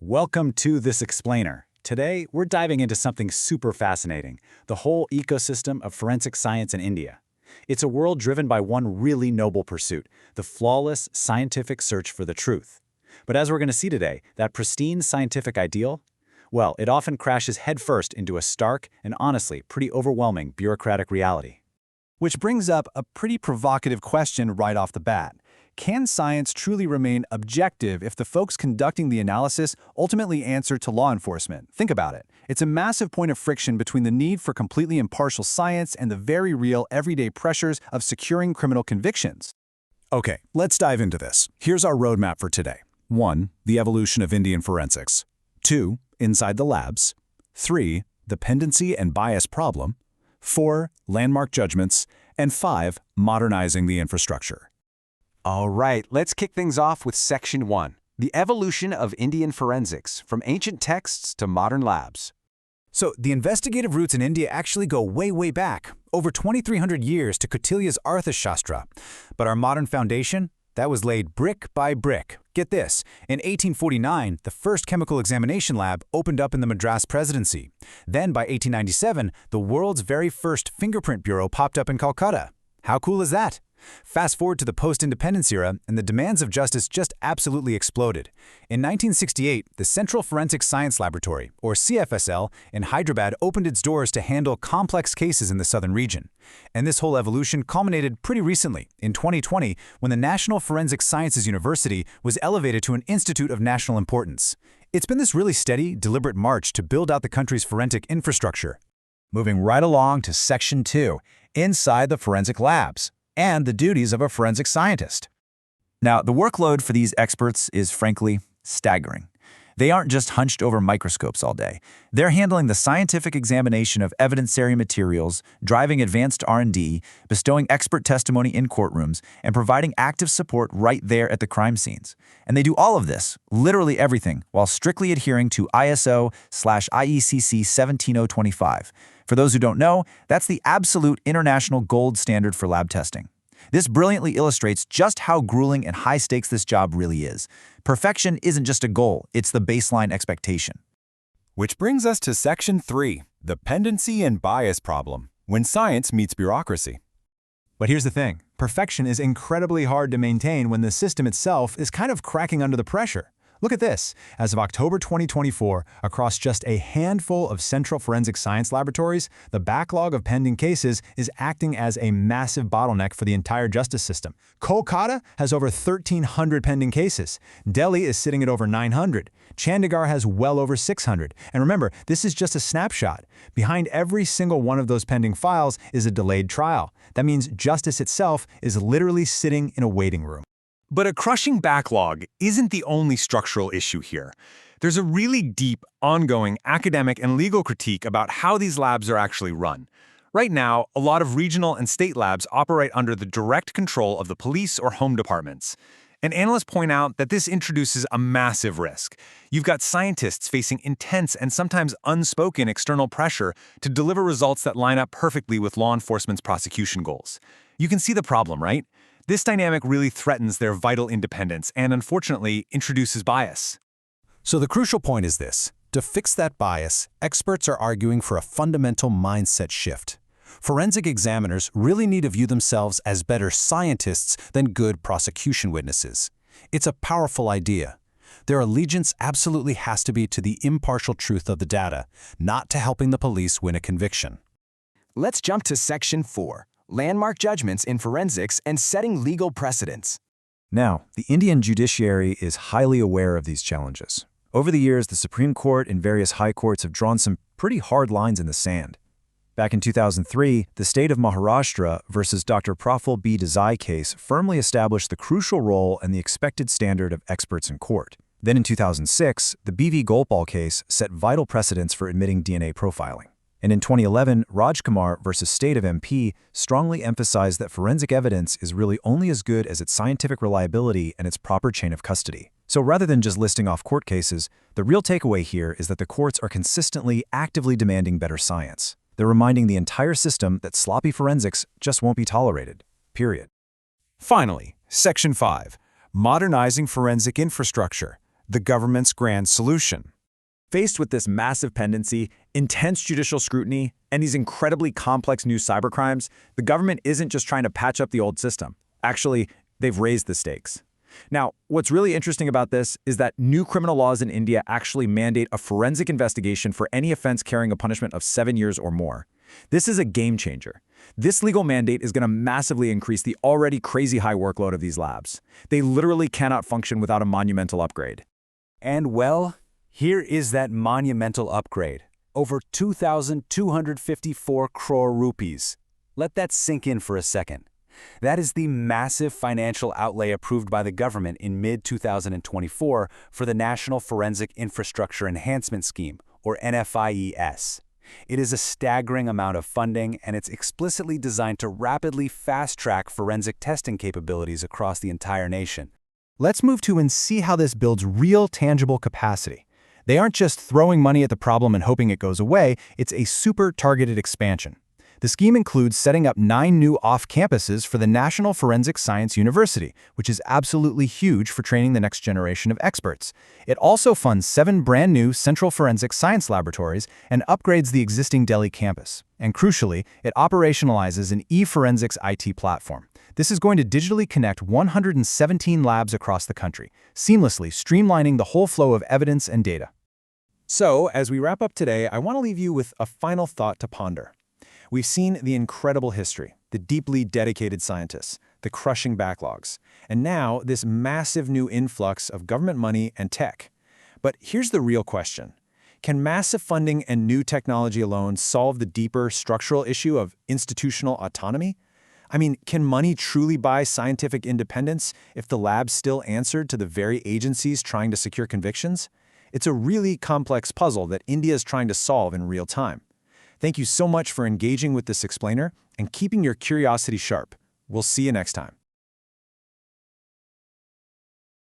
Welcome to This Explainer. Today, we're diving into something super fascinating, the whole ecosystem of forensic science in India. It's a world driven by one really noble pursuit, the flawless scientific search for the truth. But as we're going to see today, that pristine scientific ideal, well, it often crashes headfirst into a stark and honestly pretty overwhelming bureaucratic reality. Which brings up a pretty provocative question right off the bat. Can science truly remain objective if the folks conducting the analysis ultimately answer to law enforcement? Think about it. It's a massive point of friction between the need for completely impartial science and the very real everyday pressures of securing criminal convictions. Okay, let's dive into this. Here's our roadmap for today. 1. The evolution of Indian forensics. 2. Inside the labs. 3. The pendency and bias problem. 4. Landmark judgments. And 5. Modernizing the infrastructure. All right, let's kick things off with Section 1, the evolution of Indian forensics, from ancient texts to modern labs. So the investigative roots in India actually go way back, over 2,300 years to Kautilya's Arthashastra. But our modern foundation, that was laid brick by brick. Get this, in 1849, the first chemical examination lab opened up in the Madras Presidency. Then by 1897, the world's very first fingerprint bureau popped up in Calcutta. How cool is that? Fast forward to the post-independence era, and the demands of justice just absolutely exploded. In 1968, the Central Forensic Science Laboratory, or CFSL, in Hyderabad opened its doors to handle complex cases in the southern region. And this whole evolution culminated pretty recently, in 2020, when the National Forensic Sciences University was elevated to an institute of national importance. It's been this really steady, deliberate march to build out the country's forensic infrastructure. Moving right along to Section 2, inside the forensic labs, and the duties of a forensic scientist. Now, the workload for these experts is frankly staggering. They aren't just hunched over microscopes all day. They're handling the scientific examination of evidentiary materials, driving advanced R&D, bestowing expert testimony in courtrooms, and providing active support right there at the crime scenes. And they do all of this, literally everything, while strictly adhering to ISO/IECC 17025. For those who don't know, that's the absolute international gold standard for lab testing. This brilliantly illustrates just how grueling and high-stakes this job really is. Perfection isn't just a goal, it's the baseline expectation. Which brings us to Section 3, the pendency and bias problem, when science meets bureaucracy. But here's the thing, perfection is incredibly hard to maintain when the system itself is kind of cracking under the pressure. Look at this. As of October 2024, across just a handful of central forensic science laboratories, the backlog of pending cases is acting as a massive bottleneck for the entire justice system. Kolkata has over 1,300 pending cases. Delhi is sitting at over 900. Chandigarh has well over 600. And remember, this is just a snapshot. Behind every single one of those pending files is a delayed trial. That means justice itself is literally sitting in a waiting room. But a crushing backlog isn't the only structural issue here. There's a really deep, ongoing academic and legal critique about how these labs are actually run. Right now, a lot of regional and state labs operate under the direct control of the police or home departments. And analysts point out that this introduces a massive risk. You've got scientists facing intense and sometimes unspoken external pressure to deliver results that line up perfectly with law enforcement's prosecution goals. You can see the problem, right? This dynamic really threatens their vital independence and, unfortunately, introduces bias. So the crucial point is this. To fix that bias, experts are arguing for a fundamental mindset shift. Forensic examiners really need to view themselves as better scientists than good prosecution witnesses. It's a powerful idea. Their allegiance absolutely has to be to the impartial truth of the data, not to helping the police win a conviction. Let's jump to Section 4, landmark judgments in forensics and setting legal precedents. Now, the Indian judiciary is highly aware of these challenges. Over the years, the Supreme Court and various high courts have drawn some pretty hard lines in the sand. Back in 2003, the state of Maharashtra versus Dr. Praful B. Desai case firmly established the crucial role and the expected standard of experts in court. Then in 2006, the B.V. Gopal case set vital precedents for admitting DNA profiling. And in 2011, Rajkumar versus State of MP strongly emphasized that forensic evidence is really only as good as its scientific reliability and its proper chain of custody. So rather than just listing off court cases, the real takeaway here is that the courts are consistently, actively demanding better science. They're reminding the entire system that sloppy forensics just won't be tolerated. Period. Finally, Section 5, modernizing forensic infrastructure, the government's grand solution. Faced with this massive pendency, intense judicial scrutiny, and these incredibly complex new cybercrimes, the government isn't just trying to patch up the old system. Actually, they've raised the stakes. Now, what's really interesting about this is that new criminal laws in India actually mandate a forensic investigation for any offense carrying a punishment of 7 years or more. This is a game changer. This legal mandate is going to massively increase the already crazy high workload of these labs. They literally cannot function without a monumental upgrade. And well, here is that monumental upgrade. Over 2,254 crore rupees. Let that sink in for a second. That is the massive financial outlay approved by the government in mid-2024 for the National Forensic Infrastructure Enhancement Scheme, or NFIES. It is a staggering amount of funding, and it's explicitly designed to rapidly fast-track forensic testing capabilities across the entire nation. Let's move to and see how this builds real, tangible capacity. They aren't just throwing money at the problem and hoping it goes away, it's a super targeted expansion. The scheme includes setting up 9 new off-campuses for the National Forensic Science University, which is absolutely huge for training the next generation of experts. It also funds 7 brand new Central Forensic Science Laboratories and upgrades the existing Delhi campus. And crucially, it operationalizes an e-forensics IT platform. This is going to digitally connect 117 labs across the country, seamlessly streamlining the whole flow of evidence and data. So, as we wrap up today, I want to leave you with a final thought to ponder. We've seen the incredible history, the deeply dedicated scientists, the crushing backlogs, and now this massive new influx of government money and tech. But here's the real question. Can massive funding and new technology alone solve the deeper structural issue of institutional autonomy? I mean, can money truly buy scientific independence if the labs still answered to the very agencies trying to secure convictions? It's a really complex puzzle that India is trying to solve in real time. Thank you so much for engaging with this explainer and keeping your curiosity sharp. We'll see you next time.